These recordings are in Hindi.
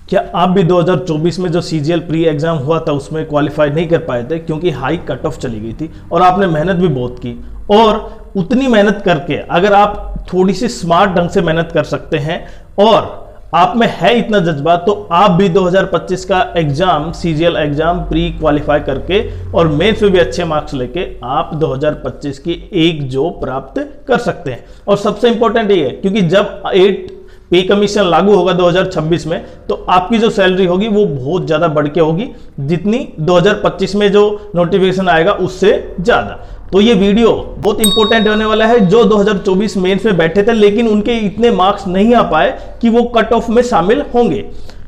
क्या आप भी 2024 में जो सीजीएल प्री एग्जाम हुआ था उसमें क्वालिफाई नहीं कर पाए थे क्योंकि हाई कट ऑफ चली गई थी और आपने मेहनत भी बहुत की, और उतनी मेहनत करके अगर आप थोड़ी सी स्मार्ट ढंग से मेहनत कर सकते हैं और आप में है इतना जज्बा, तो आप भी 2025 का exam CGL exam pre qualify करके और मेंस में भी अच्छे मार्क्स लेके आप 2025 की एक जॉब प्राप्त कर सकते हैं। और सबसे इंपॉर्टेंट ये है क्योंकि जब 8 पे कमीशन लागू होगा 2026 में, तो आपकी जो सैलरी होगी वो बहुत ज्यादा बढ़ के होगी, जितनी 2025 में जो नोटिफिकेशन आएगा उससे ज्यादा। तो ये वीडियो बहुत इंपॉर्टेंट होने वाला है जो 2024 मेंस में बैठे थे लेकिन उनके इतने मार्क्स नहीं आ पाए कि वो कट ऑफ में शामिल होंगे,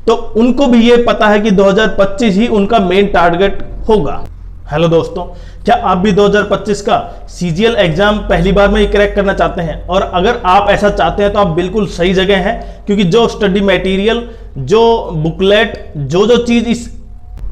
तो उनको भी ये पता है कि 2025 ही उनका मेन टारगेट होगा। हेलो दोस्तों, क्या आप भी 2025 का सीजीएल एग्जाम पहली बार में ही क्रैक करना चाहते हैं? और अगर आप ऐसा चाहते हैं तो आप बिल्कुल सही जगह हैं, क्योंकि जो स्टडी मटेरियल, जो बुकलेट, जो चीज इस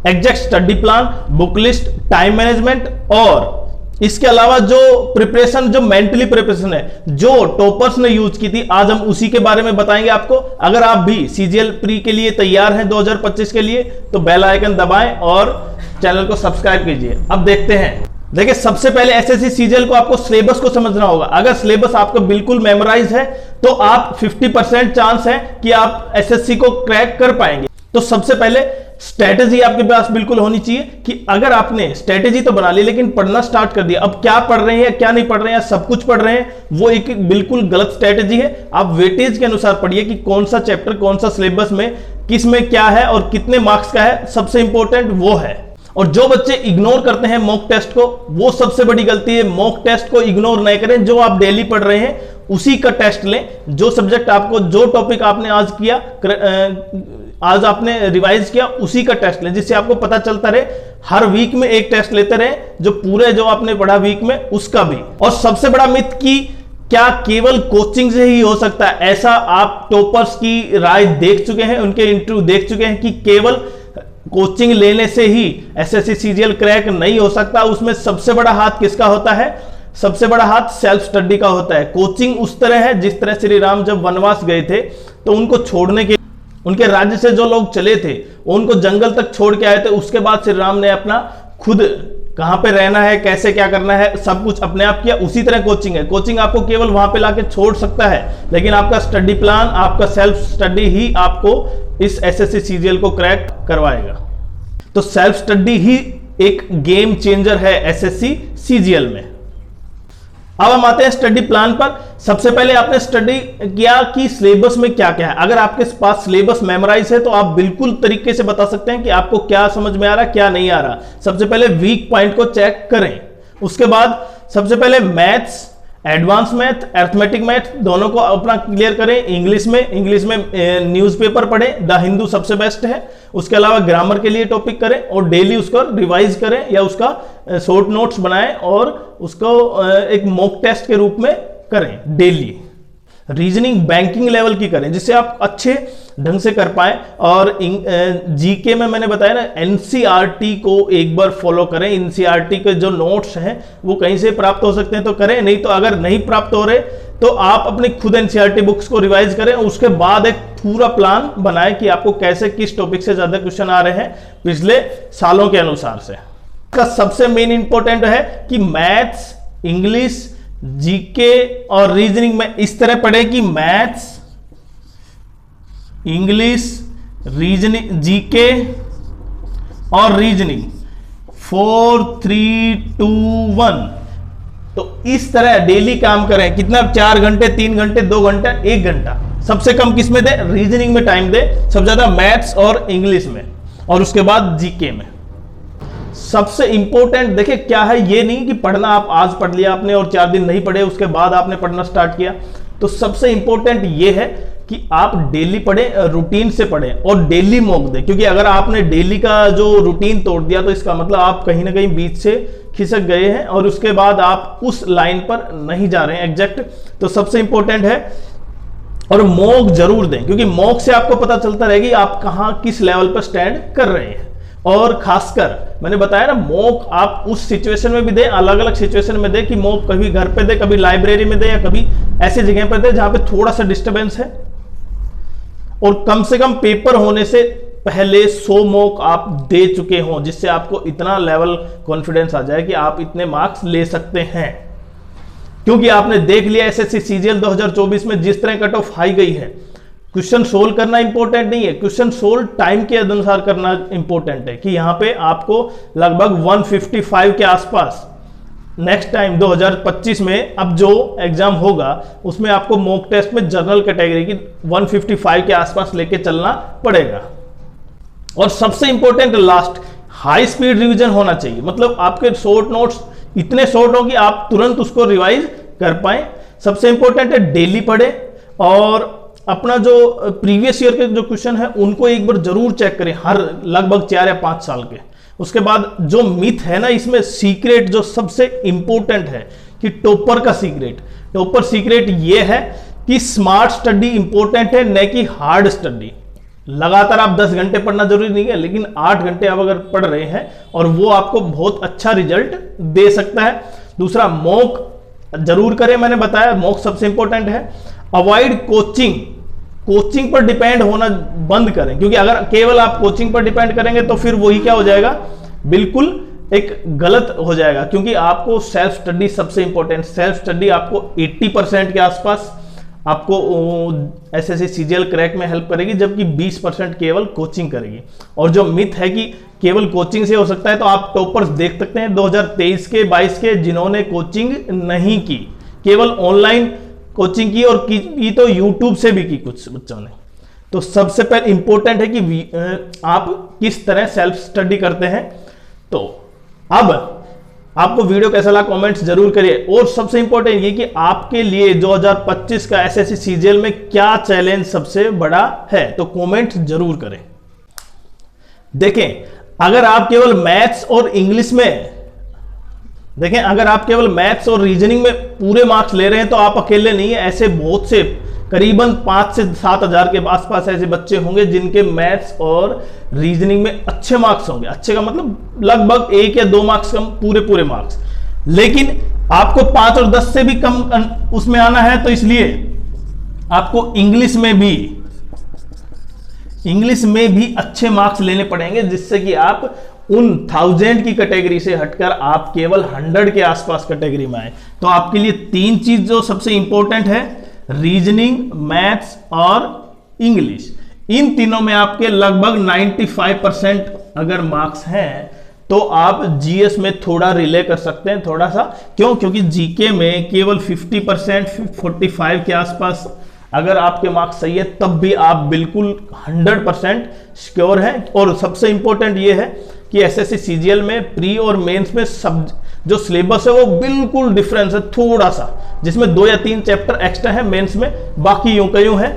exact study plan, book list, time management और इसके अलावा जो प्रिपरेशन, जो मेंटली प्रिपरेशन है जो टॉपर्स ने यूज की थी, आज हम उसी के बारे में बताएंगे आपको। अगर आप भी सीजीएल प्री के लिए तैयार हैं 2025 के लिए, तो बेल आइकन दबाएं और चैनल को सब्सक्राइब कीजिए। अब देखते हैं। देखिए, सबसे पहले एसएससी सीजीएल को आपको सिलेबस को समझना होगा। अगर सिलेबस आपको बिल्कुल मेमोराइज है तो आप 50% चांस है कि आप एसएससी को क्रैक कर पाएंगे। तो सबसे पहले स्ट्रेटेजी आपके पास बिल्कुल होनी चाहिए कि अगर आपने स्ट्रेटेजी तो बना ली लेकिन पढ़ना स्टार्ट कर दिया, अब क्या पढ़ रहे हैं क्या नहीं पढ़ रहे हैं, सब कुछ पढ़ रहे हैं, वो एक बिल्कुल गलत स्ट्रेटेजी है। आप वेटेज के अनुसार पढ़िए कि कौन सा चैप्टर, कौन सा सिलेबस में किस में क्या है और कितने मार्क्स का है, सबसे इंपॉर्टेंट वो है। और जो बच्चे इग्नोर करते हैं मॉक टेस्ट को, वो सबसे बड़ी गलती है। मॉक टेस्ट को इग्नोर नहीं करें, जो आप डेली पढ़ रहे हैं उसी का टेस्ट लें। जो सब्जेक्ट आपको, जो टॉपिक आपने आज किया, आज आपने रिवाइज किया, उसी का टेस्ट लें, जिससे आपको पता चलता रहे। हर वीक में एक टेस्ट लेते रहे, जो पूरे जो आपने पढ़ा वीक में उसका भी। और सबसे बड़ा मिथ कि क्या केवल कोचिंग से ही हो सकता है, ऐसा आप टॉपर्स की राय देख चुके हैं, उनके इंटरव्यू देख चुके हैं कि केवल कोचिंग लेने से ही एसएससी सीजीएल क्रैक नहीं हो सकता। उसमें सबसे बड़ा हाथ किसका होता है? सबसे बड़ा हाथ सेल्फ स्टडी का होता है। कोचिंग उस तरह है जिस तरह श्री राम जब वनवास गए थे तो उनको छोड़ने के, उनके राज्य से जो लोग चले थे उनको जंगल तक छोड़ के आए थे। उसके बाद श्री राम ने अपना खुद कहां पे रहना है, कैसे क्या करना है, सब कुछ अपने आप किया। उसी तरह कोचिंग है। कोचिंग आपको केवल वहां पे लाके छोड़ सकता है, लेकिन आपका स्टडी प्लान, आपका सेल्फ स्टडी ही आपको इस एसएससी सीजीएल को क्रैक करवाएगा। तो सेल्फ स्टडी ही एक गेम चेंजर है एसएससी सीजीएल में। अब हम आते हैं स्टडी प्लान पर। सबसे पहले आपने स्टडी किया कि सिलेबस में क्या क्या है। अगर आपके पास सिलेबस मेमोराइज है तो आप बिल्कुल तरीके से बता सकते हैं कि आपको क्या समझ में आ रहा है, क्या नहीं आ रहा। सबसे पहले वीक पॉइंट को चेक करें। उसके बाद सबसे पहले maths, advance math, arithmetic math दोनों को अपना क्लियर करें। इंग्लिश में न्यूज़पेपर पढ़ें, द हिंदू सबसे बेस्ट है। उसके अलावा ग्रामर के लिए टॉपिक करें और डेली उसको रिवाइज करें या उसका शॉर्ट नोट्स बनाएं और उसको एक मॉक टेस्ट के रूप में करें डेली। रीजनिंग बैंकिंग लेवल की करें जिससे आप अच्छे ढंग से कर पाए। और जीके में मैंने बताया ना, एनसीईआरटी को एक बार फॉलो करें। एनसीईआरटी के जो नोट्स हैं वो कहीं से प्राप्त हो सकते हैं तो करें, नहीं तो अगर नहीं प्राप्त हो रहे तो आप अपनी खुद एनसीईआरटी बुक्स को रिवाइज करें। उसके बाद एक पूरा प्लान बनाएं कि आपको कैसे, किस टॉपिक से ज्यादा क्वेश्चन आ रहे हैं पिछले सालों के अनुसार से। इसका सबसे मेन इंपॉर्टेंट है कि मैथ्स, इंग्लिश, जीके और रीजनिंग में इस तरह पढ़े कि मैथ्स, इंग्लिश, रीजनिंग, जीके और रीजनिंग 4 3 2 1। तो इस तरह डेली काम करें। कितना? 4 घंटे, 3 घंटे, 2 घंटा, 1 घंटा। सबसे कम किस में दे? रीजनिंग में टाइम दे। सबसे ज्यादा मैथ्स और इंग्लिश में, और उसके बाद जीके में। सबसे इंपॉर्टेंट देखिए क्या है, ये नहीं कि पढ़ना आप आज पढ़ लिया आपने और 4 दिन नहीं पढ़े उसके बाद आपने पढ़ना स्टार्ट किया। तो सबसे इंपॉर्टेंट ये है कि आप डेली पढ़ें, रूटीन से पढ़ें और डेली मॉक दें। क्योंकि अगर आपने डेली का जो रूटीन तोड़ दिया तो इसका मतलब आप कहीं ना कहीं बीच से खिसक गए हैं और उसके बाद आप उस लाइन पर नहीं जा रहे हैं एग्जैक्ट। तो सबसे इंपॉर्टेंट है, और मॉक जरूर दें क्योंकि मॉक से आपको पता चलता रहेगी आप कहां, किस लेवल पर स्टैंड कर रहे हैं। और खासकर मैंने बताया ना, मॉक आप उस सिचुएशन में भी दे, अलग अलग सिचुएशन में दे कि मॉक कभी घर पे दे, कभी लाइब्रेरी में दे या कभी ऐसी जगह पर दे जहां पे थोड़ा सा डिस्टरबेंस है। और कम से कम पेपर होने से पहले 100 मॉक आप दे चुके हों, जिससे आपको इतना लेवल कॉन्फिडेंस आ जाए कि आप इतने मार्क्स ले सकते हैं। क्योंकि आपने देख लिया एसएससी सीजीएल 2024 में जिस तरह कट ऑफ हाई गई है, क्वेश्चन सोल्व करना इंपॉर्टेंट नहीं है, क्वेश्चन सोल्व टाइम के अनुसार करना इंपॉर्टेंट है कि यहां पे आपको लगभग 155 के आसपास नेक्स्ट टाइम 2025 में अब जो एग्जाम होगा उसमें आपको मॉक टेस्ट में जनरल कैटेगरी की 155 के आसपास लेके चलना पड़ेगा। और सबसे important last, high speed revision होना चाहिए। मतलब आपके शॉर्ट नोट्स इतने शॉर्ट हो कि आप तुरंत उसको रिवाइज कर पाए। सबसे इंपॉर्टेंट है डेली पढ़े और अपना जो प्रीवियस ईयर के जो क्वेश्चन है उनको एक बार जरूर चेक करें, हर लगभग 4 या 5 साल के। उसके बाद जो मिथ है ना इसमें, सीक्रेट जो सबसे इंपॉर्टेंट है कि टॉपर का सीक्रेट, टॉपर सीक्रेट ये है कि स्मार्ट स्टडी इंपॉर्टेंट है, न कि हार्ड स्टडी। लगातार आप 10 घंटे पढ़ना जरूरी नहीं है, लेकिन 8 घंटे आप अगर पढ़ रहे हैं और वो आपको बहुत अच्छा रिजल्ट दे सकता है। दूसरा, मॉक जरूर करें, मैंने बताया मॉक सबसे इंपॉर्टेंट है। अवॉइड कोचिंग, कोचिंग पर डिपेंड होना बंद करें, क्योंकि अगर केवल आप कोचिंग पर डिपेंड करेंगे तो फिर वही क्या हो जाएगा, बिल्कुल एक गलत हो जाएगा। क्योंकि आपको सेल्फ स्टडी सबसे इंपॉर्टेंट, सेल्फ स्टडी आपको 80% के आसपास आपको एसएससी सीजीएल क्रैक में हेल्प करेगी, जबकि 20% केवल कोचिंग करेगी। और जो मिथ है कि केवल कोचिंग से हो सकता है, तो आप टॉपर्स देख सकते हैं 2023 के 22 के जिन्होंने कोचिंग नहीं की, केवल ऑनलाइन कोचिंग की, और की तो यूट्यूब से भी की कुछ बच्चों ने। तो सबसे पहले इंपॉर्टेंट है कि आप किस तरह सेल्फ स्टडी करते हैं। तो अब आपको वीडियो कैसा लगा कमेंट्स जरूर करिए, और सबसे इंपॉर्टेंट ये कि आपके लिए 2025 का एसएससी सीजीएल में क्या चैलेंज सबसे बड़ा है, तो कमेंट जरूर करें। देखें, अगर आप केवल मैथ्स और इंग्लिश में देखें, अगर आप केवल मैथ्स और रीजनिंग में पूरे मार्क्स ले रहे हैं तो आप अकेले नहीं है। ऐसे बहुत से करीबन 5 से 7 हजार के आसपास ऐसे बच्चे होंगे जिनके मैथ्स और रीजनिंग में अच्छे मार्क्स होंगे। अच्छे का मतलब लगभग 1 या 2 मार्क्स कम, पूरे मार्क्स। लेकिन आपको 5 और 10 से भी कम उसमें आना है, तो इसलिए आपको इंग्लिश में भी अच्छे मार्क्स लेने पड़ेंगे, जिससे कि आप उन 1000 की कैटेगरी से हटकर आप केवल 100 के आसपास कैटेगरी में आए। तो आपके लिए 3 चीज जो सबसे इंपॉर्टेंट है, रीजनिंग, मैथ्स और इंग्लिश, इन तीनों में आपके लगभग 95% अगर मार्क्स हैं तो आप जीएस में थोड़ा रिले कर सकते हैं, थोड़ा सा। क्यों? क्योंकि जीके में केवल 50%, 45 के आसपास अगर आपके मार्क्स सही है तब भी आप बिल्कुल 100% सिक्योर हैं। और सबसे इंपॉर्टेंट ये है कि एसएससी सीजीएल में प्री और मेंस में सब जो सिलेबस है वो बिल्कुल डिफरेंस है थोड़ा सा, जिसमें 2 या 3 चैप्टर एक्स्ट्रा है मेंस में, बाकी यूं का यूं है।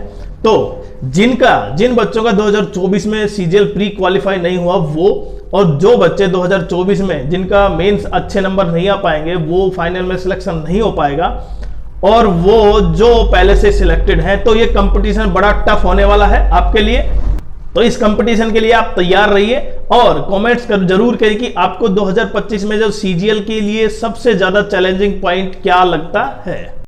तो जिन बच्चों का 2024 में सीजीएल प्री क्वालिफाई नहीं हुआ वो, और जो बच्चे 2024 में जिनका मेंस अच्छे नंबर नहीं आ पाएंगे, वो फाइनल में सिलेक्शन नहीं हो पाएगा, और वो जो पहले से सिलेक्टेड हैं, तो ये कंपटीशन बड़ा टफ होने वाला है आपके लिए। तो इस कंपटीशन के लिए आप तैयार रहिए और कमेंट्स कर जरूर करिए कि आपको 2025 में जो सीजीएल के लिए सबसे ज्यादा चैलेंजिंग पॉइंट क्या लगता है।